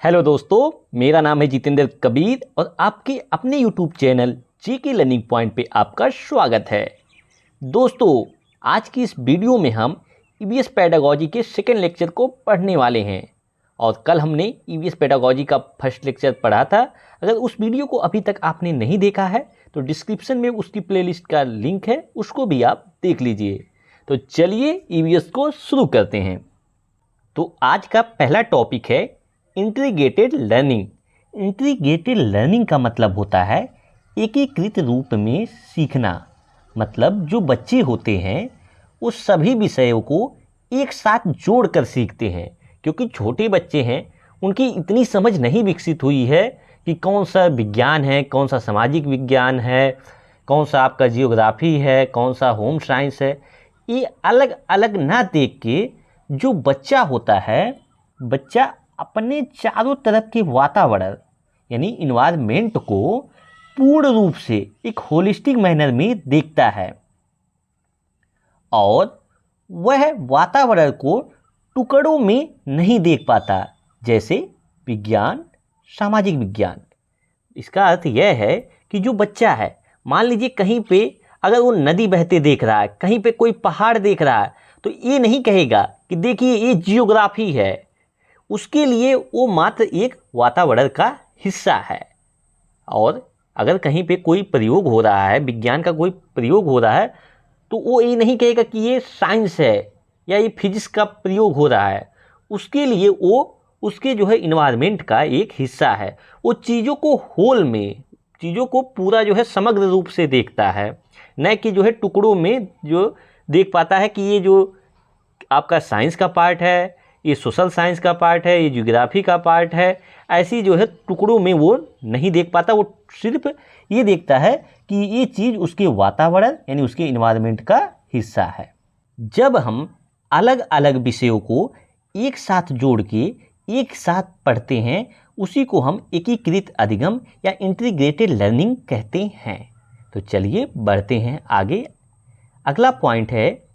Hello दोस्तों, मेरा नाम है जितेंद्र कबीर और आपके अपने YouTube channel GK learning point पे आपका स्वागत है। दोस्तों, आज की इस वीडियो में हम ईवीएस पेडागॉजी के सेकेंड लेक्चर को पढ़ने वाले हैं और कल हमने ईवीएस पेडागॉजी का फर्स्ट लेक्चर पढ़ा था। अगर उस वीडियो को अभी तक आपने नहीं देखा है तो डिस्क्रिप्शन में उसकी प्लेलिस्ट का लिंक है, उसको भी आप देख लीजिए। तो चलिए ईवीएस को शुरू करते हैं। तो आज का पहला टॉपिक है इंटीग्रेटेड लर्निंग। इंटीग्रेटेड लर्निंग का मतलब होता है एकीकृत रूप में सीखना। मतलब जो बच्चे होते हैं वो सभी विषयों को एक साथ जोड़कर सीखते हैं, क्योंकि छोटे बच्चे हैं, उनकी इतनी समझ नहीं विकसित हुई है कि कौन सा विज्ञान है, कौन सा सामाजिक विज्ञान है, कौन सा आपका जियोग्राफी है, कौन सा होम साइंस है। ये अलग अलग ना देख के जो बच्चा होता है, बच्चा अपने चारों तरफ के वातावरण यानी इन्वायरमेंट को पूर्ण रूप से एक होलिस्टिक मैनर में देखता है और वह वातावरण को टुकड़ों में नहीं देख पाता, जैसे विज्ञान, सामाजिक विज्ञान। इसका अर्थ यह है कि जो बच्चा है, मान लीजिए कहीं पे अगर वो नदी बहते देख रहा है, कहीं पे कोई पहाड़ देख रहा है, तो ये नहीं कहेगा कि देखिए ये जियोग्राफी है। उसके लिए वो मात्र एक वातावरण का हिस्सा है। और अगर कहीं पे कोई प्रयोग हो रहा है, विज्ञान का कोई प्रयोग हो रहा है, तो वो ये नहीं कहेगा कि ये साइंस है या ये फिजिक्स का प्रयोग हो रहा है। उसके लिए वो उसके जो है इन्वायरमेंट का एक हिस्सा है। वो चीज़ों को होल में, चीज़ों को पूरा जो है समग्र रूप से देखता है, न कि जो है टुकड़ों में जो देख पाता है कि ये जो आपका साइंस का पार्ट है, ये सोशल साइंस का पार्ट है, ये ज्योग्राफी का पार्ट है। ऐसी जो है टुकड़ों में वो नहीं देख पाता। वो सिर्फ ये देखता है कि ये चीज़ उसके वातावरण यानी उसके इन्वायरमेंट का हिस्सा है। जब हम अलग अलग विषयों को एक साथ जोड़ के एक साथ पढ़ते हैं, उसी को हम एकीकृत अधिगम या इंटीग्रेटेड लर्निंग कहते हैं। तो चलिए बढ़ते हैं आगे। अगला पॉइंट है,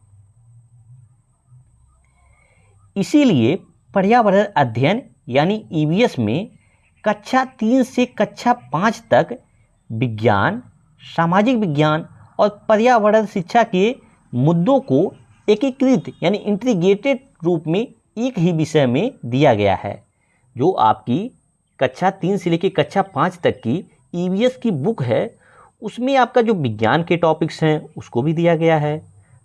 इसीलिए पर्यावरण अध्ययन यानी ईवीएस में कक्षा 3 से कक्षा 5 तक विज्ञान, सामाजिक विज्ञान और पर्यावरण शिक्षा के मुद्दों को एकीकृत यानी इंटीग्रेटेड रूप में एक ही विषय में दिया गया है। जो आपकी कक्षा 3 से लेकर कक्षा 5 तक की ईवीएस की बुक है, उसमें आपका जो विज्ञान के टॉपिक्स हैं उसको भी दिया गया है,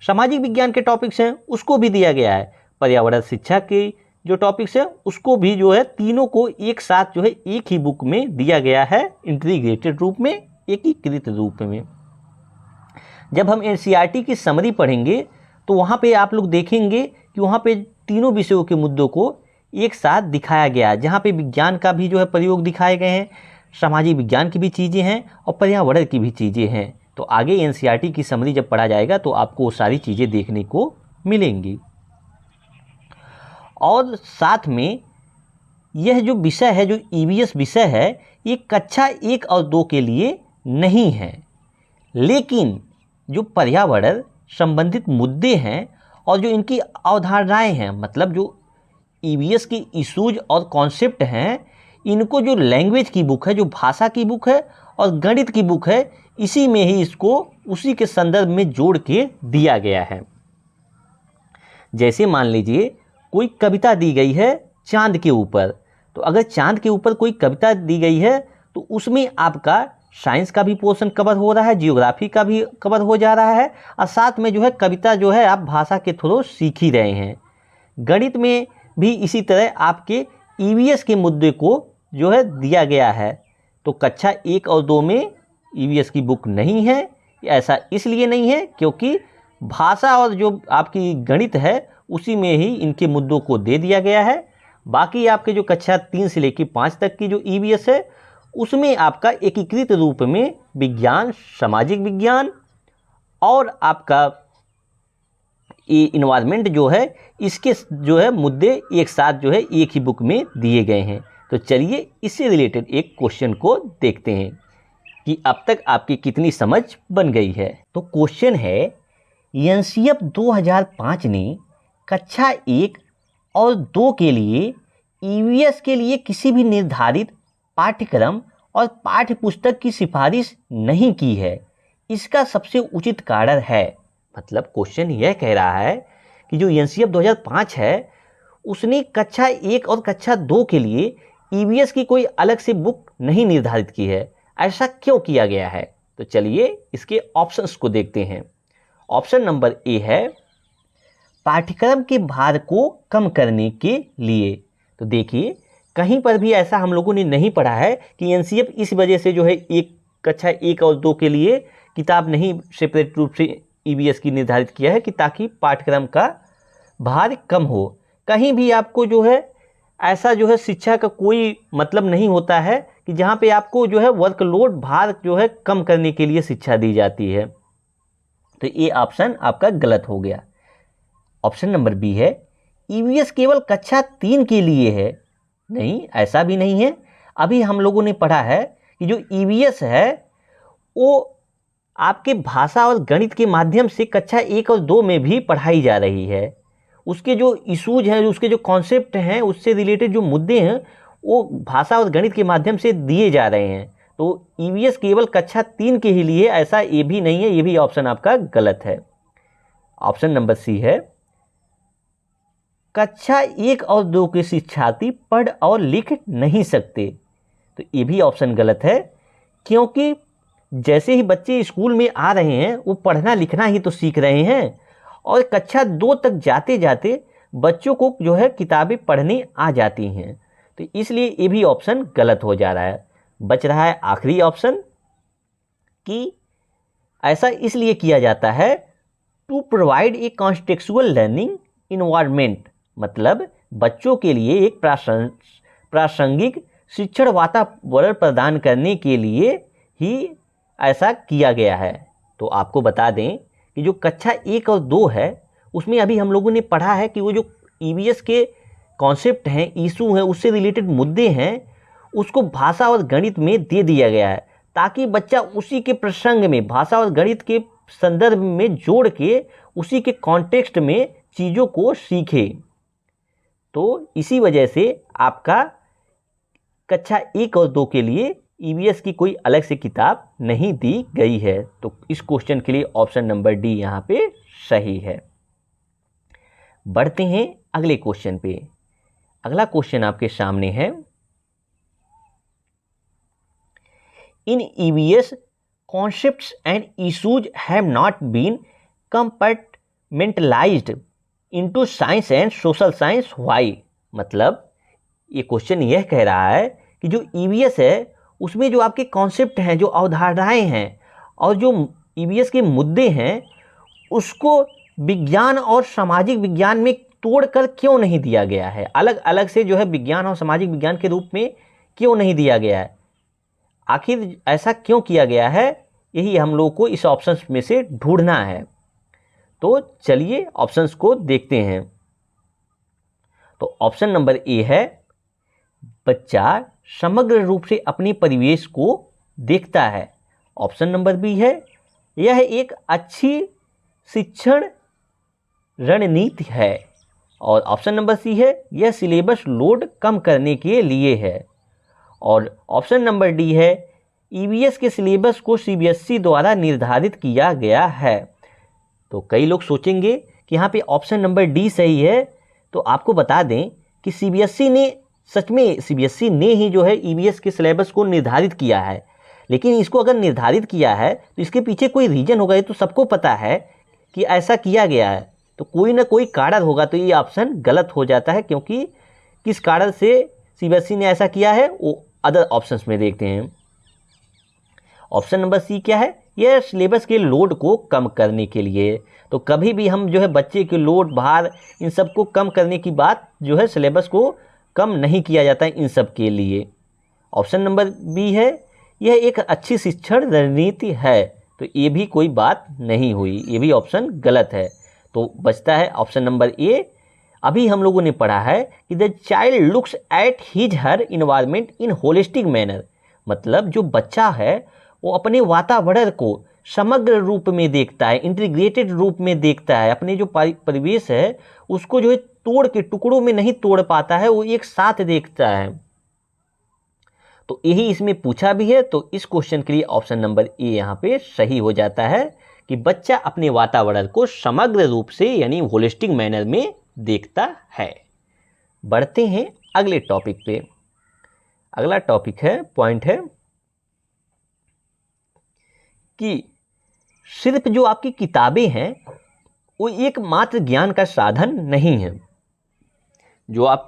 सामाजिक विज्ञान के टॉपिक्स हैं उसको भी दिया गया है, पर्यावरण शिक्षा के जो टॉपिक्स है उसको भी जो है, तीनों को एक साथ जो है एक ही बुक में दिया गया है, इंटीग्रेटेड रूप में, एकीकृत रूप में। जब हम एनसीईआरटी की समरी पढ़ेंगे तो वहाँ पे आप लोग देखेंगे कि वहाँ पे तीनों विषयों के मुद्दों को एक साथ दिखाया गया है, जहाँ पे विज्ञान का भी जो है प्रयोग दिखाए गए हैं, सामाजिक विज्ञान की भी चीज़ें हैं और पर्यावरण की भी चीज़ें हैं। तो आगे एनसीईआरटी की समरी जब पढ़ा जाएगा तो आपको वो सारी चीज़ें देखने को मिलेंगी। और साथ में यह जो विषय है, जो ईवीएस विषय है, ये कक्षा 1 और 2 के लिए नहीं है, लेकिन जो पर्यावरण संबंधित मुद्दे हैं और जो इनकी अवधारणाएं हैं, मतलब जो ईवीएस की इशूज और कॉन्सेप्ट हैं, इनको जो लैंग्वेज की बुक है, जो भाषा की बुक है और गणित की बुक है, इसी में ही इसको उसी के संदर्भ में जोड़ के दिया गया है। जैसे मान लीजिए कोई कविता दी गई है चांद के ऊपर, तो अगर चांद के ऊपर कोई कविता दी गई है तो उसमें आपका साइंस का भी पोर्शन कवर हो रहा है, जियोग्राफी का भी कवर हो जा रहा है, और साथ में जो है कविता जो है आप भाषा के थ्रू सीख ही रहे हैं। गणित में भी इसी तरह आपके ईवीएस के मुद्दे को जो है दिया गया है। तो कक्षा 1 और 2 में ईवीएस की बुक नहीं है। ऐसा इसलिए नहीं है क्योंकि भाषा और जो आपकी गणित है उसी में ही इनके मुद्दों को दे दिया गया है। बाकी आपके जो कक्षा 3 से लेकर 5 तक की जो ईवीएस है, उसमें आपका एकीकृत रूप में विज्ञान, सामाजिक विज्ञान और आपका ये इन्वायरमेंट जो है, इसके जो है मुद्दे एक साथ जो है एक ही बुक में दिए गए हैं। तो चलिए इससे रिलेटेड एक क्वेश्चन को देखते हैं कि अब तक आपकी कितनी समझ बन गई है। तो क्वेश्चन है, एनसीएफ 2005 ने कक्षा 1 और 2 के लिए ईवीएस के लिए किसी भी निर्धारित पाठ्यक्रम और पाठ्य पुस्तक की सिफारिश नहीं की है। इसका सबसे उचित कारण है। मतलब क्वेश्चन यह कह रहा है कि जो एनसीएफ 2005 है उसने कक्षा 1 और कक्षा 2 के लिए ईवीएस की कोई अलग से बुक नहीं निर्धारित की है। ऐसा क्यों किया गया है? तो चलिए इसके ऑप्शंस को देखते हैं। ऑप्शन नंबर ए है पाठ्यक्रम के भार को कम करने के लिए। तो देखिए कहीं पर भी ऐसा हम लोगों ने नहीं पढ़ा है कि एनसीएफ इस वजह से जो है एक कक्षा 1 और 2 के लिए किताब नहीं सेपरेट रूप से ईवीएस की निर्धारित किया है कि ताकि पाठ्यक्रम का भार कम हो। कहीं भी आपको जो है ऐसा जो है शिक्षा का कोई मतलब नहीं होता है कि जहाँ पे आपको जो है वर्कलोड भार जो है कम करने के लिए शिक्षा दी जाती है। तो ये ऑप्शन आपका गलत हो गया। ऑप्शन नंबर बी है ईवीएस केवल कक्षा 3 के लिए है। नहीं, ऐसा भी नहीं है। अभी हम लोगों ने पढ़ा है कि जो ईवीएस है वो आपके भाषा और गणित के माध्यम से कक्षा 1 और 2 में भी पढ़ाई जा रही है। उसके जो इशूज हैं, उसके जो कॉन्सेप्ट हैं, उससे रिलेटेड जो मुद्दे हैं वो भाषा और गणित के माध्यम से दिए जा रहे हैं। तो ईवीएस केवल कक्षा 3 के ही लिए ऐसा ये भी नहीं है। ये भी ऑप्शन आपका गलत है। ऑप्शन नंबर सी है कक्षा 1 और 2 के शिक्षार्थी पढ़ और लिख नहीं सकते। तो ये भी ऑप्शन गलत है, क्योंकि जैसे ही बच्चे स्कूल में आ रहे हैं वो पढ़ना लिखना ही तो सीख रहे हैं और कक्षा 2 तक जाते जाते बच्चों को जो है किताबें पढ़ने आ जाती हैं। तो इसलिए ये भी ऑप्शन गलत हो जा रहा है। बच रहा है आखिरी ऑप्शन कि ऐसा इसलिए किया जाता है to provide a contextual learning environment. मतलब बच्चों के लिए एक प्रासंगिक शिक्षण वातावरण प्रदान करने के लिए ही ऐसा किया गया है। तो आपको बता दें कि जो कक्षा 1 और 2 है उसमें अभी हम लोगों ने पढ़ा है कि वो जो ईवीएस के कॉन्सेप्ट हैं, इशू हैं, उससे रिलेटेड मुद्दे हैं, उसको भाषा और गणित में दे दिया गया है ताकि बच्चा उसी के प्रसंग में भाषा और गणित के संदर्भ में जोड़ के उसी के कॉन्टेक्स्ट में चीज़ों को सीखे। तो इसी वजह से आपका कक्षा 1 और 2 के लिए ईवीएस की कोई अलग से किताब नहीं दी गई है। तो इस क्वेश्चन के लिए ऑप्शन नंबर डी यहाँ पे सही है। बढ़ते हैं अगले क्वेश्चन पे। अगला क्वेश्चन आपके सामने है in EVS concepts and issues have not been compartmentalised into science and social science why. मतलब ये क्वेश्चन यह कह रहा है कि जो ईवीएस है उसमें जो आपके कॉन्सेप्ट हैं, जो अवधारणाएं हैं और जो ईवीएस के मुद्दे हैं उसको विज्ञान और सामाजिक विज्ञान में तोड़कर क्यों नहीं दिया गया है, अलग अलग से जो है विज्ञान और सामाजिक विज्ञान के रूप में क्यों नहीं दिया गया है। आखिर ऐसा क्यों किया गया है, यही हम लोग को इस ऑप्शन में से ढूंढना है। तो चलिए ऑप्शंस को देखते हैं। तो ऑप्शन नंबर ए है बच्चा समग्र रूप से अपने परिवेश को देखता है। ऑप्शन नंबर बी है यह एक अच्छी शिक्षण रणनीति है। और ऑप्शन नंबर सी है यह सिलेबस लोड कम करने के लिए है। और ऑप्शन नंबर डी है ईवीएस के सिलेबस को सीबीएसई द्वारा निर्धारित किया गया है। तो कई लोग सोचेंगे कि यहाँ पे ऑप्शन नंबर डी सही है। तो आपको बता दें कि सीबीएसई ने सच में सीबीएसई ने ही जो है ईवीएस के सिलेबस को निर्धारित किया है। लेकिन इसको अगर निर्धारित किया है तो इसके पीछे कोई रीजन होगा। ये तो सबको पता है कि ऐसा किया गया है, तो कोई ना कोई कारण होगा। तो ये ऑप्शन गलत हो जाता है, क्योंकि किस कारण से सीबीएसई ने ऐसा किया है वो अदर ऑप्शंस में देखते हैं। ऑप्शन नंबर सी क्या है, यह सिलेबस के लोड को कम करने के लिए। तो कभी भी हम जो है बच्चे के लोड भार इन सब को कम करने की बात जो है सिलेबस को कम नहीं किया जाता है इन सब के लिए। ऑप्शन नंबर बी है यह एक अच्छी शिक्षण रणनीति है। तो ये भी कोई बात नहीं हुई, ये भी ऑप्शन गलत है। तो बचता है ऑप्शन नंबर ए। अभी हम लोगों ने पढ़ा है कि the child looks at his her environment in holistic manner. मतलब जो बच्चा है वो अपने वातावरण को समग्र रूप में देखता है, इंटीग्रेटेड रूप में देखता है, अपने जो परिवेश है उसको जो है तोड़ के टुकड़ों में नहीं तोड़ पाता है, वो एक साथ देखता है। तो यही इसमें पूछा भी है, तो इस क्वेश्चन के लिए ऑप्शन नंबर ए यहाँ पे सही हो जाता है कि बच्चा अपने वातावरण को समग्र रूप से यानी होलिस्टिक मैनर में देखता है। बढ़ते हैं अगले टॉपिक पे। अगला टॉपिक है, पॉइंट है कि सिर्फ जो आपकी किताबें हैं वो एकमात्र ज्ञान का साधन नहीं है। जो आप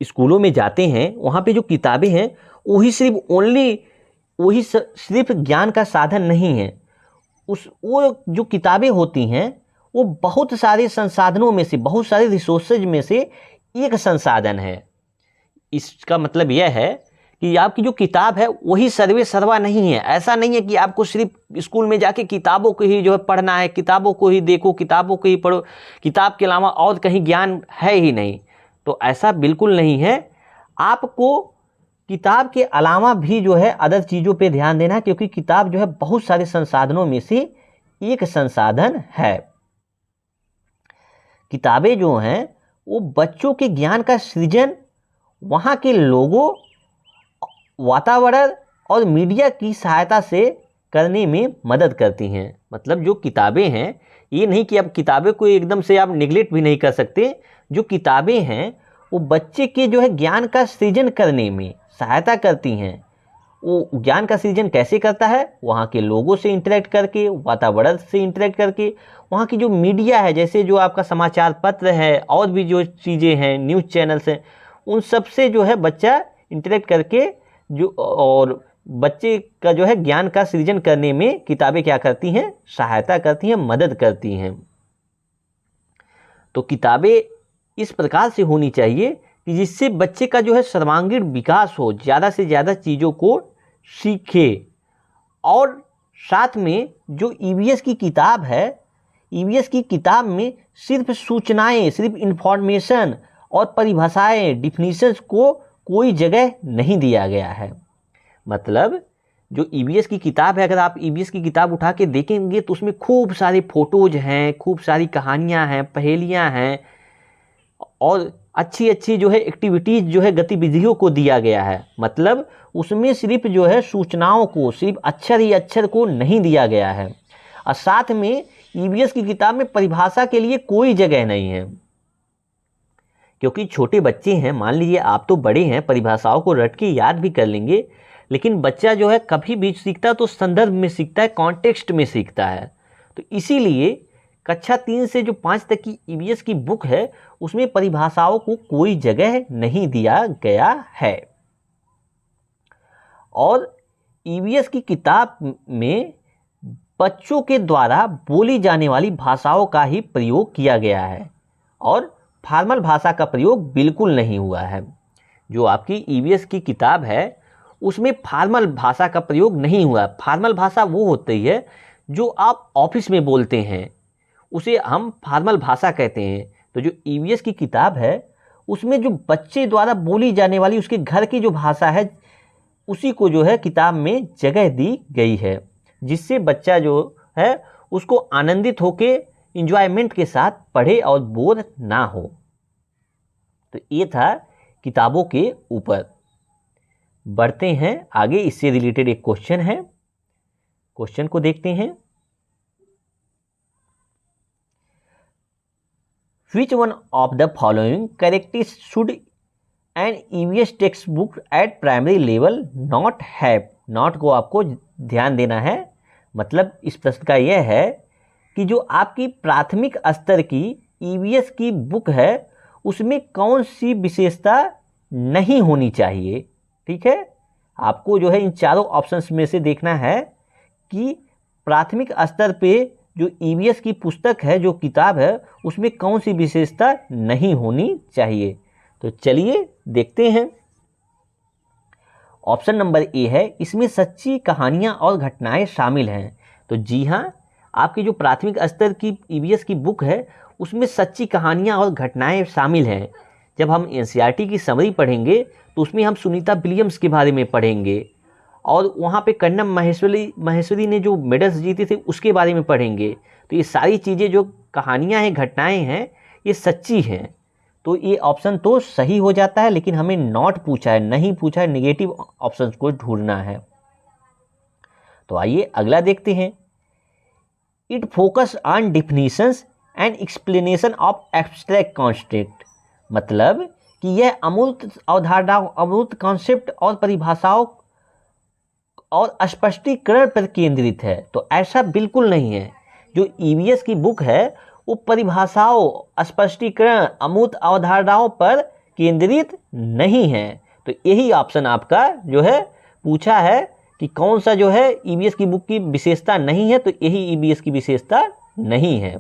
स्कूलों में जाते हैं वहाँ पे जो किताबें हैं वही सिर्फ ज्ञान का साधन नहीं है। वो जो किताबें होती हैं वो बहुत सारे संसाधनों में से, बहुत सारे रिसोर्सेज में से एक संसाधन है। इसका मतलब यह है कि आपकी जो किताब है वही सर्वे सर्वा नहीं है। ऐसा नहीं है कि आपको सिर्फ स्कूल में जाके किताबों को ही जो है पढ़ना है, किताबों को ही देखो, किताबों को ही पढ़ो, किताब के अलावा और कहीं ज्ञान है ही नहीं। तो ऐसा बिल्कुल नहीं है। आपको किताब के अलावा भी जो है अदर चीज़ों पे ध्यान देना है, क्योंकि किताब जो है बहुत सारे संसाधनों में से एक संसाधन है। किताबें जो हैं वो बच्चों के ज्ञान का सृजन वहाँ के लोगों, वातावरण और मीडिया की सहायता से करने में मदद करती हैं। मतलब जो किताबें हैं, ये नहीं कि आप किताबें को एकदम से आप निगलेक्ट भी नहीं कर सकते। जो किताबें हैं वो बच्चे के जो है ज्ञान का सृजन करने में सहायता करती हैं। वो ज्ञान का सृजन कैसे करता है? वहाँ के लोगों से इंटरेक्ट करके, वातावरण से इंटरेक्ट करके, वहाँ की जो मीडिया है, जैसे जो आपका समाचार पत्र है और भी जो चीज़ें हैं, न्यूज़ चैनल्स हैं, उन सब से जो है बच्चा इंटरेक्ट करके जो और बच्चे का जो है ज्ञान का सृजन करने में किताबें क्या करती हैं? सहायता करती हैं, मदद करती हैं। तो किताबें इस प्रकार से होनी चाहिए कि जिससे बच्चे का जो है सर्वांगीण विकास हो, ज़्यादा से ज़्यादा चीज़ों को सीखे। और साथ में जो ईवीएस की किताब है, ईवीएस की किताब में सिर्फ सूचनाएं, सिर्फ इंफॉर्मेशन और परिभाषाएं, डिफिनीशंस को कोई जगह नहीं दिया गया है। मतलब जो ईवीएस की किताब है, अगर आप ईवीएस की किताब उठा के देखेंगे तो उसमें खूब सारे फोटोज हैं, खूब सारी कहानियां हैं, पहेलियां हैं और अच्छी अच्छी जो है एक्टिविटीज़ जो है गतिविधियों को दिया गया है। मतलब उसमें सिर्फ जो है सूचनाओं को, सिर्फ अक्षर ही अक्षर को नहीं दिया गया है। और साथ में ईवीएस की किताब में परिभाषा के लिए कोई जगह नहीं है, क्योंकि छोटे बच्चे हैं। मान लीजिए आप तो बड़े हैं, परिभाषाओं को रट के याद भी कर लेंगे, लेकिन बच्चा जो है कभी भी सीखता तो संदर्भ में सीखता है, कॉन्टेक्स्ट में सीखता है। तो इसीलिए कक्षा 3 से जो 5 तक की ईवीएस की बुक है उसमें परिभाषाओं को कोई जगह नहीं दिया गया है। और ईवीएस की किताब में बच्चों के द्वारा बोली जाने वाली भाषाओं का ही प्रयोग किया गया है और फॉर्मल भाषा का प्रयोग बिल्कुल नहीं हुआ है। जो आपकी ईवीएस की किताब है उसमें फॉर्मल भाषा का प्रयोग नहीं हुआ। फॉर्मल भाषा वो होती है जो आप ऑफिस में बोलते हैं, उसे हम फॉर्मल भाषा कहते हैं। तो जो ईवीएस की किताब है उसमें जो बच्चे द्वारा बोली जाने वाली उसके घर की जो भाषा है उसी को जो है किताब में जगह दी गई है, जिससे बच्चा जो है उसको आनंदित होके इंजॉयमेंट के साथ पढ़े और बोर ना हो। तो ये था किताबों के ऊपर। बढ़ते हैं आगे, इससे रिलेटेड एक क्वेश्चन है, क्वेश्चन को देखते हैं। Which one of the following characteristics should an EVS textbook at primary level not have? Not को आपको ध्यान देना है। मतलब इस प्रश्न का यह है कि जो आपकी प्राथमिक स्तर की ईवीएस की बुक है उसमें कौन सी विशेषता नहीं होनी चाहिए। ठीक है, आपको जो है इन चारों ऑप्शंस में से देखना है कि प्राथमिक स्तर पे जो ईवीएस की पुस्तक है, जो किताब है, उसमें कौन सी विशेषता नहीं होनी चाहिए। तो चलिए देखते हैं। ऑप्शन नंबर ए है, इसमें सच्ची कहानियां और घटनाएं शामिल हैं। तो जी हाँ, आपकी जो प्राथमिक स्तर की ईवीएस की बुक है उसमें सच्ची कहानियां और घटनाएं शामिल हैं। जब हम एनसीईआरटी की समरी पढ़ेंगे तो उसमें हम सुनीता विलियम्स के बारे में पढ़ेंगे और वहाँ पे कन्नम माहेश्वरी ने जो मेडल्स जीते थे उसके बारे में पढ़ेंगे। तो ये सारी चीज़ें जो कहानियाँ हैं, घटनाएं हैं, ये सच्ची हैं। तो ये ऑप्शन तो सही हो जाता है, लेकिन हमें नॉट पूछा है, नहीं पूछा है, नेगेटिव ऑप्शन को ढूंढना है। तो आइए अगला देखते हैं। It focus on definitions and explanation of abstract concept, मतलब कि यह अमूर्त अवधारणाओं, अमूर्त कॉन्सेप्ट और परिभाषाओं और स्पष्टीकरण पर केंद्रित है। तो ऐसा बिल्कुल नहीं है। जो ईवीएस की बुक है वो परिभाषाओं, स्पष्टीकरण, अमूर्त अवधारणाओं पर केंद्रित नहीं है। तो यही ऑप्शन आपका जो है पूछा है कि कौन सा जो है ईवीएस की बुक की विशेषता नहीं है, तो यही ईवीएस की विशेषता नहीं है।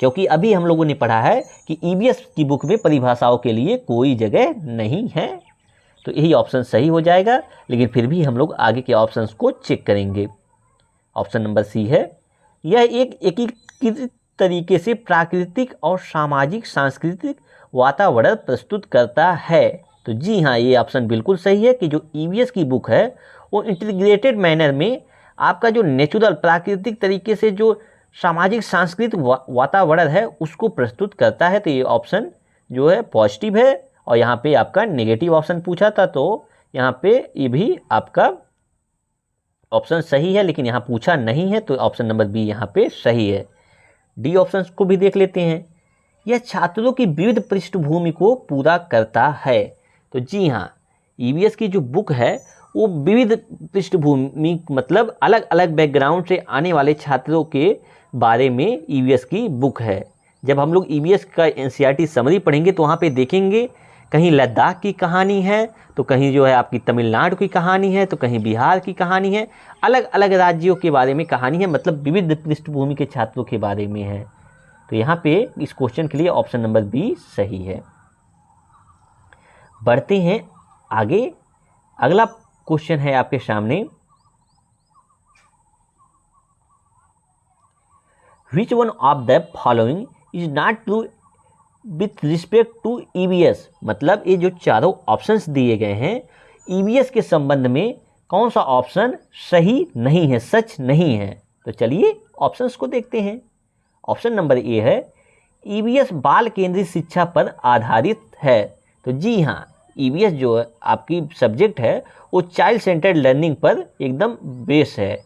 क्योंकि अभी हम लोगों ने पढ़ा है कि ईवीएस की बुक में परिभाषाओं के लिए कोई जगह नहीं है। तो यही ऑप्शन सही हो जाएगा, लेकिन फिर भी हम लोग आगे के ऑप्शंस को चेक करेंगे। ऑप्शन नंबर सी है, यह एक एकीकृत तरीके से प्राकृतिक और सामाजिक सांस्कृतिक वातावरण प्रस्तुत करता है। तो जी हाँ, ये ऑप्शन बिल्कुल सही है कि जो ईवीएस की बुक है वो इंटीग्रेटेड मैनर में आपका जो नेचुरल, प्राकृतिक तरीके से जो सामाजिक सांस्कृतिक वातावरण है उसको प्रस्तुत करता है। तो ये ऑप्शन जो है पॉजिटिव है। और यहाँ पे आपका नेगेटिव ऑप्शन पूछा था, तो यहाँ पे ये भी आपका ऑप्शन सही है, लेकिन यहाँ पूछा नहीं है, तो ऑप्शन नंबर बी यहाँ पे सही है। डी ऑप्शन को भी देख लेते हैं। यह छात्रों की विविध पृष्ठभूमि को पूरा करता है। तो जी हाँ, ईवीएस की जो बुक है वो विविध पृष्ठभूमि, मतलब अलग अलग बैकग्राउंड से आने वाले छात्रों के बारे में ईवीएस की बुक है। जब हम लोग ईवीएस का एनसीईआरटी समरी पढ़ेंगे तो वहाँ पे देखेंगे कहीं लद्दाख की कहानी है, तो कहीं जो है आपकी तमिलनाडु की कहानी है, तो कहीं बिहार की कहानी है, अलग अलग राज्यों के बारे में कहानी है, मतलब विविध पृष्ठभूमि के छात्रों के बारे में है। तो यहाँ पे इस क्वेश्चन के लिए ऑप्शन नंबर बी सही है। बढ़ते हैं आगे। अगला क्वेश्चन है आपके सामने, Which one of the following is not true with respect to EVS? मतलब ये जो चारों ऑप्शंस दिए गए हैं EVS के संबंध में कौन सा ऑप्शन सही नहीं है, सच नहीं है। तो चलिए ऑप्शंस को देखते हैं। ऑप्शन नंबर ए है, EVS बाल केंद्रित शिक्षा पर आधारित है। तो जी हाँ, EVS जो आपकी सब्जेक्ट है वो चाइल्ड सेंटर्ड लर्निंग पर एकदम बेस है,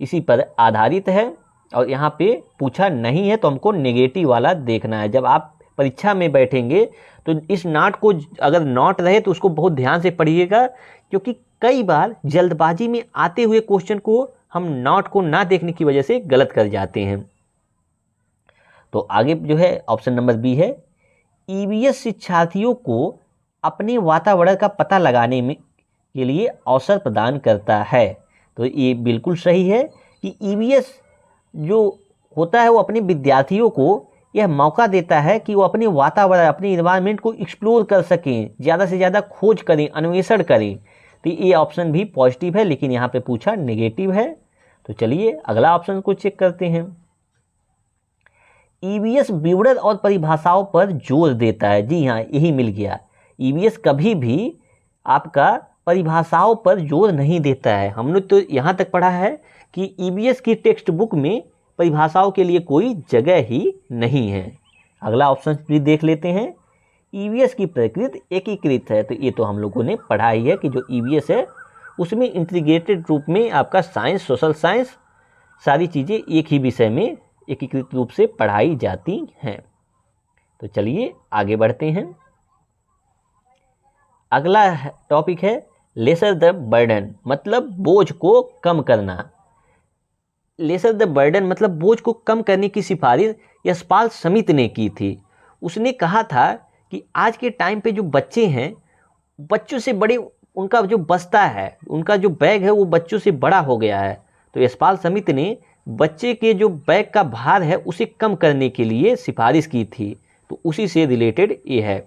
इसी पर आधारित है। और यहाँ पे पूछा नहीं है, तो हमको नेगेटिव वाला देखना है। जब आप परीक्षा में बैठेंगे तो इस नॉट को, अगर नॉट रहे तो उसको बहुत ध्यान से पढ़िएगा, क्योंकि कई बार जल्दबाजी में आते हुए क्वेश्चन को हम नॉट को ना देखने की वजह से गलत कर जाते हैं। तो आगे जो है ऑप्शन नंबर बी है, ईवीएस शिक्षार्थियों को अपने वातावरण का पता लगाने में के लिए अवसर प्रदान करता है। तो ये बिल्कुल सही है कि ईवीएस जो होता है वो अपने विद्यार्थियों को यह मौका देता है कि वो अपने वातावरण, अपने इन्वायरमेंट को एक्सप्लोर कर सकें, ज़्यादा से ज़्यादा खोज करें, अन्वेषण करें। तो ये ऑप्शन भी पॉजिटिव है, लेकिन यहाँ पे पूछा नेगेटिव है। तो चलिए अगला ऑप्शन को चेक करते हैं। ईवीएस विवरण और परिभाषाओं पर जोर देता है। जी हाँ, यही मिल गया। ईवीएस कभी भी आपका परिभाषाओं पर जोर नहीं देता है। हमने तो यहाँ तक पढ़ा है कि ईवीएस की टेक्स्ट बुक में परिभाषाओं के लिए कोई जगह ही नहीं है। अगला ऑप्शन भी देख लेते हैं। ईवीएस की प्रकृति एकीकृत है। तो ये तो हम लोगों ने पढ़ा ही है कि जो ईवीएस है उसमें इंटीग्रेटेड रूप में आपका साइंस, सोशल साइंस, सारी चीज़ें एक ही विषय में एकीकृत रूप से पढ़ाई जाती हैं। तो चलिए आगे बढ़ते हैं। अगला टॉपिक है लेसर द बर्डन, मतलब बोझ को कम करना। लेसर द बर्डन मतलब बोझ को कम करने की सिफारिश यशपाल समिति ने की थी। उसने कहा था कि आज के टाइम पे जो बच्चे हैं, बच्चों से बड़े उनका जो बस्ता है, उनका जो बैग है वो बच्चों से बड़ा हो गया है। तो यशपाल समिति ने बच्चे के जो बैग का भार है उसे कम करने के लिए सिफारिश की थी। तो उसी से रिलेटेड ये है।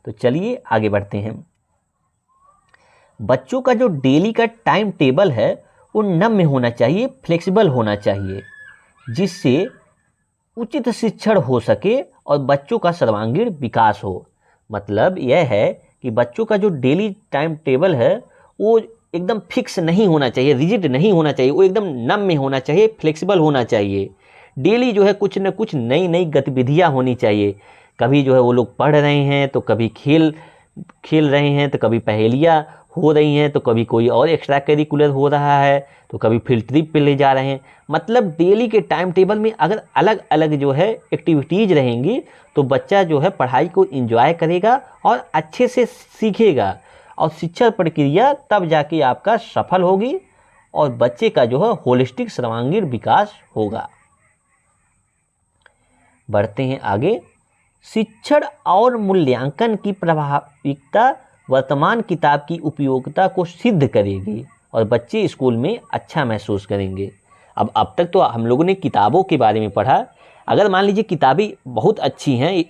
तो चलिए आगे बढ़ते हैं। बच्चों का जो डेली का टाइम टेबल है वो नम्य होना चाहिए, फ्लेक्सिबल होना चाहिए, जिससे उचित शिक्षण हो सके और बच्चों का सर्वांगीण विकास हो। मतलब यह है कि बच्चों का जो डेली टाइम टेबल है वो एकदम फिक्स नहीं होना चाहिए, रिजिड नहीं होना चाहिए, वो एकदम नम्य होना चाहिए, फ्लेक्सिबल होना चाहिए। डेली जो है कुछ न कुछ नई नई गतिविधियाँ होनी चाहिए। कभी जो है वो लोग पढ़ रहे हैं, तो कभी खेल रहे हैं, तो कभी पहेलियाँ हो रही हैं, तो कभी कोई और एक्स्ट्रा करिकुलर हो रहा है, तो कभी फील्ड ट्रिप पे ले जा रहे हैं। मतलब डेली के टाइम टेबल में अगर अलग अलग जो है एक्टिविटीज़ रहेंगी तो बच्चा जो है पढ़ाई को एंजॉय करेगा और अच्छे से सीखेगा, और शिक्षा प्रक्रिया तब जाके आपका सफल होगी और बच्चे का जो है होलिस्टिक सर्वांगीण विकास होगा। बढ़ते हैं आगे। शिक्षण और मूल्यांकन की प्रभाविकता वर्तमान किताब की उपयोगिता को सिद्ध करेगी और बच्चे स्कूल में अच्छा महसूस करेंगे। अब तक तो हम लोगों ने किताबों के बारे में पढ़ा। अगर मान लीजिए किताबें बहुत अच्छी हैं,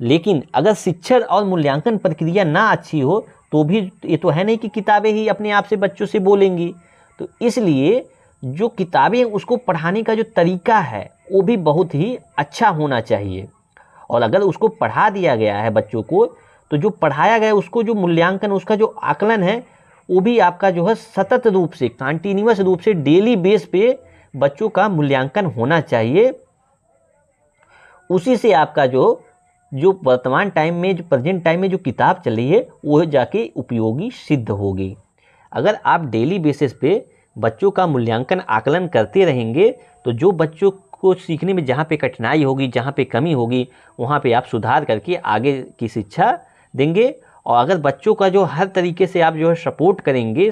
लेकिन अगर शिक्षण और मूल्यांकन प्रक्रिया ना अच्छी हो तो भी ये तो है नहीं कि किताबें ही अपने आप से बच्चों से बोलेंगी। तो इसलिए जो किताबें उसको पढ़ाने का जो तरीका है वो भी बहुत ही अच्छा होना चाहिए। और अगर उसको पढ़ा दिया गया है बच्चों को, तो जो पढ़ाया गया है उसको जो मूल्यांकन, उसका जो आकलन है वो भी आपका जो है सतत रूप से, कंटिन्यूअस रूप से, डेली बेस पे बच्चों का मूल्यांकन होना चाहिए। उसी से आपका जो वर्तमान टाइम में, जो प्रेजेंट टाइम में जो किताब चल रही है वो जाके उपयोगी सिद्ध होगी। अगर आप डेली बेसिस पे बच्चों का मूल्यांकन आकलन करते रहेंगे तो जो बच्चों को सीखने में जहाँ पे कठिनाई होगी, जहाँ पे कमी होगी, वहाँ पे आप सुधार करके आगे की शिक्षा देंगे। और अगर बच्चों का जो हर तरीके से आप जो है सपोर्ट करेंगे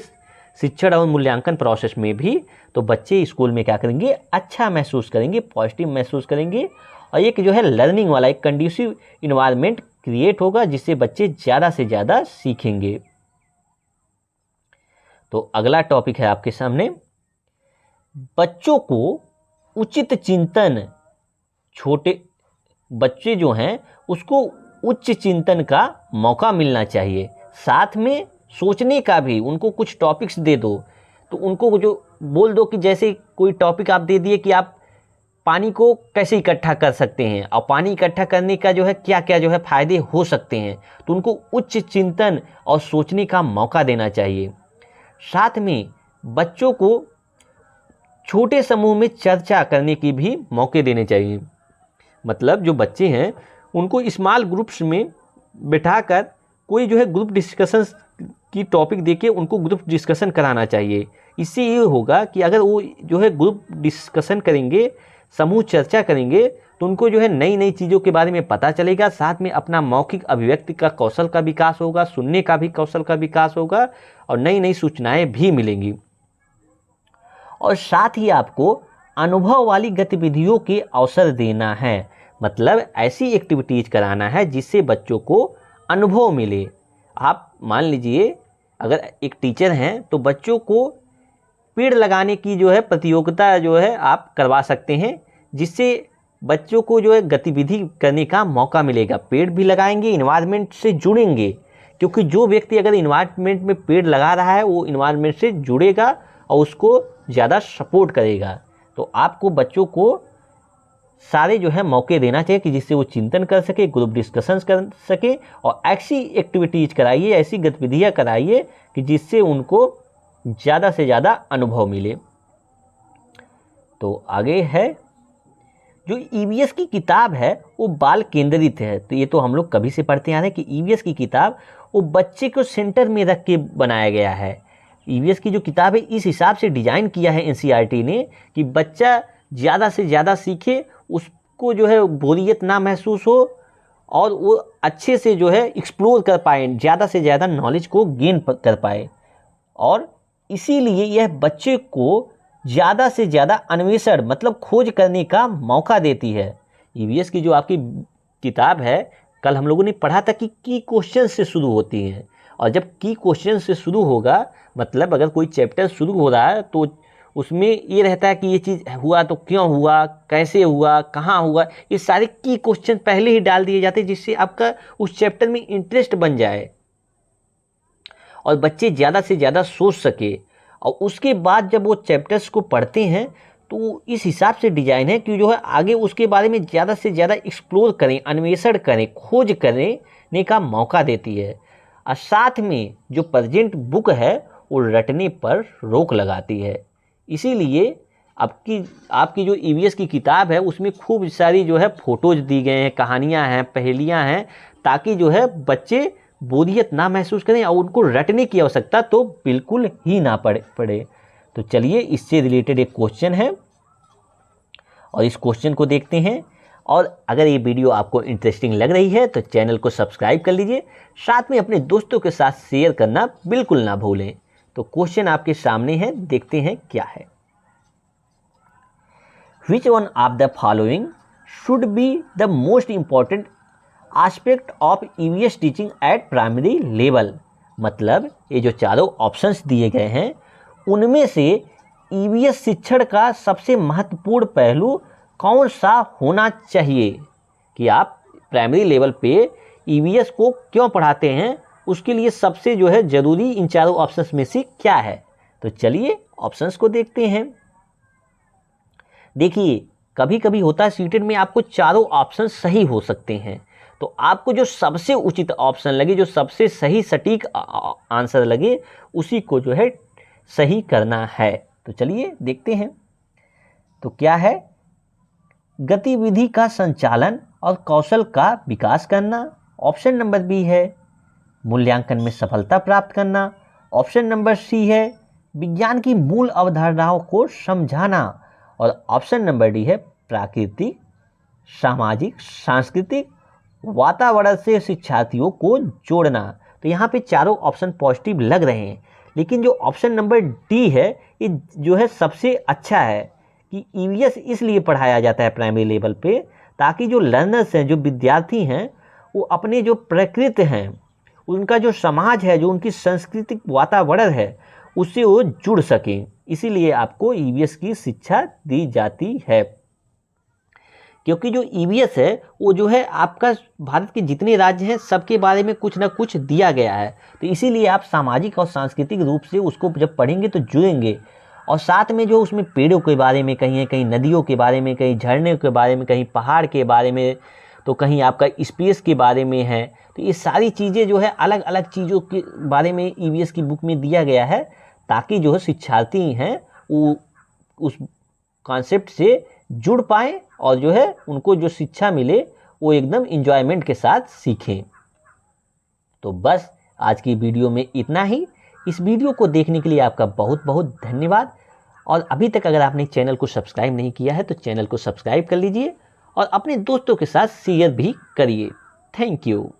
शिक्षण और मूल्यांकन प्रोसेस में भी, तो बच्चे स्कूल में क्या करेंगे, अच्छा महसूस करेंगे, पॉजिटिव महसूस करेंगे, और एक जो है लर्निंग वाला एक कंड्यूसिव इन्वायरमेंट क्रिएट होगा जिससे बच्चे ज़्यादा से ज़्यादा सीखेंगे। तो अगला टॉपिक है आपके सामने, बच्चों को उचित चिंतन, छोटे बच्चे जो हैं उसको उच्च चिंतन का मौका मिलना चाहिए। साथ में सोचने का भी, उनको कुछ टॉपिक्स दे दो, तो उनको जो बोल दो कि जैसे कोई टॉपिक आप दे दिए कि आप पानी को कैसे इकट्ठा कर सकते हैं और पानी इकट्ठा करने का जो है क्या क्या जो है फ़ायदे हो सकते हैं, तो उनको उच्च चिंतन और सोचने का मौका देना चाहिए। साथ में बच्चों को छोटे समूह में चर्चा करने की भी मौके देने चाहिए। मतलब जो बच्चे हैं उनको स्मॉल ग्रुप्स में बिठाकर कोई जो है ग्रुप डिस्कशन की टॉपिक देके उनको ग्रुप डिस्कशन कराना चाहिए। इससे ये होगा कि अगर वो जो है ग्रुप डिस्कशन करेंगे, समूह चर्चा करेंगे, तो उनको जो है नई नई चीज़ों के बारे में पता चलेगा। साथ में अपना मौखिक अभिव्यक्ति का कौशल का विकास होगा, सुनने का भी कौशल का विकास होगा और नई नई सूचनाएं भी मिलेंगी। और साथ ही आपको अनुभव वाली गतिविधियों के अवसर देना है। मतलब ऐसी एक्टिविटीज़ कराना है जिससे बच्चों को अनुभव मिले। आप मान लीजिए अगर एक टीचर हैं तो बच्चों को पेड़ लगाने की जो है प्रतियोगिता जो है आप करवा सकते हैं, जिससे बच्चों को जो है गतिविधि करने का मौका मिलेगा। पेड़ भी लगाएंगे, इन्वायरमेंट से जुड़ेंगे, क्योंकि जो व्यक्ति अगर इन्वायरमेंट में पेड़ लगा रहा है वो इन्वायरमेंट से जुड़ेगा और उसको ज़्यादा सपोर्ट करेगा। तो आपको बच्चों को सारे जो है मौके देना चाहिए कि जिससे वो चिंतन कर सके, ग्रुप डिस्कशंस कर सके, और ऐसी एक्टिविटीज़ कराइए, ऐसी गतिविधियाँ कराइए कि जिससे उनको ज़्यादा से ज़्यादा अनुभव मिले। तो आगे है जो ईवीएस की किताब है वो बाल केंद्रित है। तो ये तो हम लोग कभी से पढ़ते आ रहे हैं कि ईवीएस की किताब वो बच्चे को सेंटर में रख के बनाया गया है। ईवीएस की जो किताब है इस हिसाब से डिज़ाइन किया है एनसीईआरटी ने कि बच्चा ज़्यादा से ज़्यादा सीखे, उसको जो है बोरियत ना महसूस हो और वो अच्छे से जो है एक्सप्लोर कर पाए, ज़्यादा से ज़्यादा नॉलेज को गेन कर पाए। और इसीलिए यह बच्चे को ज़्यादा से ज़्यादा अन्वेषण मतलब खोज करने का मौका देती है। ईवीएस की जो आपकी किताब है, कल हम लोगों ने पढ़ा था कि की क्वेश्चन से शुरू होती हैं, और जब की क्वेश्चन से शुरू होगा मतलब अगर कोई चैप्टर शुरू हो रहा है तो उसमें ये रहता है कि ये चीज़ हुआ तो क्यों हुआ, कैसे हुआ, कहाँ हुआ, ये सारे की क्वेश्चन पहले ही डाल दिए जाते हैं जिससे आपका उस चैप्टर में इंटरेस्ट बन जाए और बच्चे ज़्यादा से ज़्यादा सोच सके। और उसके बाद जब वो चैप्टर्स को पढ़ते हैं तो इस हिसाब से डिज़ाइन है कि जो है आगे उसके बारे में ज़्यादा से ज़्यादा एक्सप्लोर करें, अन्वेषण करें, खोज करने का मौका देती है। और साथ में जो प्रेजेंट बुक है वो रटने पर रोक लगाती है। इसीलिए आपकी जो ईवीएस की किताब है उसमें खूब सारी जो है फ़ोटोज़ दी गए हैं, कहानियाँ हैं, पहेलियाँ हैं, ताकि जो है बच्चे बोरियत ना महसूस करें और उनको रटने की आवश्यकता तो बिल्कुल ही ना पड़े। तो चलिए इससे रिलेटेड एक क्वेश्चन है और इस क्वेश्चन को देखते हैं। और अगर ये वीडियो आपको इंटरेस्टिंग लग रही है तो चैनल को सब्सक्राइब कर लीजिए, साथ में अपने दोस्तों के साथ शेयर करना बिल्कुल ना भूलें। तो क्वेश्चन आपके सामने है, देखते हैं क्या है। Which one of the following should be the most important aspect of EVS teaching at primary level? मतलब ये जो चारों ऑप्शंस दिए गए हैं उनमें से ईवीएस शिक्षण का सबसे महत्वपूर्ण पहलू कौन सा होना चाहिए, कि आप प्राइमरी लेवल पे ईवीएस को क्यों पढ़ाते हैं, उसके लिए सबसे जो है ज़रूरी इन चारों ऑप्शंस में से क्या है। तो चलिए ऑप्शंस को देखते हैं। देखिए कभी कभी होता है सीटेट में आपको चारों ऑप्शन सही हो सकते हैं, तो आपको जो सबसे उचित ऑप्शन लगे, जो सबसे सही सटीक आंसर लगे, उसी को जो है सही करना है। तो चलिए देखते हैं। तो क्या है, गतिविधि का संचालन और कौशल का विकास करना। ऑप्शन नंबर बी है मूल्यांकन में सफलता प्राप्त करना। ऑप्शन नंबर सी है विज्ञान की मूल अवधारणाओं को समझाना। और ऑप्शन नंबर डी है प्राकृतिक, सामाजिक, सांस्कृतिक वातावरण से शिक्षार्थियों को जोड़ना। तो यहाँ पे चारों ऑप्शन पॉजिटिव लग रहे हैं, लेकिन जो ऑप्शन नंबर डी है ये जो है सबसे अच्छा है कि ईवीएस इसलिए पढ़ाया जाता है प्राइमरी लेवल पे, ताकि जो लर्नर्स हैं, जो विद्यार्थी हैं, वो अपने जो प्रकृति हैं, उनका जो समाज है, जो उनकी सांस्कृतिक वातावरण है, उससे वो जुड़ सकें। इसीलिए आपको ईवीएस की शिक्षा दी जाती है। क्योंकि जो ईवीएस है वो जो है आपका भारत के जितने राज्य हैं सबके बारे में कुछ ना कुछ दिया गया है, तो इसीलिए आप सामाजिक और सांस्कृतिक रूप से उसको जब पढ़ेंगे तो जुड़ेंगे। और साथ में जो उसमें पेड़ों के बारे में कहीं है, कहीं नदियों के बारे में, कहीं झरने के बारे में, कहीं पहाड़ के बारे में, तो कहीं आपका स्पेस के बारे में है। तो ये सारी चीज़ें जो है अलग अलग चीज़ों के बारे में ईवीएस की बुक में दिया गया है, ताकि जो है शिक्षार्थी हैं वो उस कॉन्सेप्ट से जुड़ पाएँ और जो है उनको जो शिक्षा मिले वो एकदम एंजॉयमेंट के साथ सीखें। तो बस आज की वीडियो में इतना ही। इस वीडियो को देखने के लिए आपका बहुत बहुत धन्यवाद। और अभी तक अगर आपने चैनल को सब्सक्राइब नहीं किया है तो चैनल को सब्सक्राइब कर लीजिए और अपने दोस्तों के साथ शेयर भी करिए। Thank you.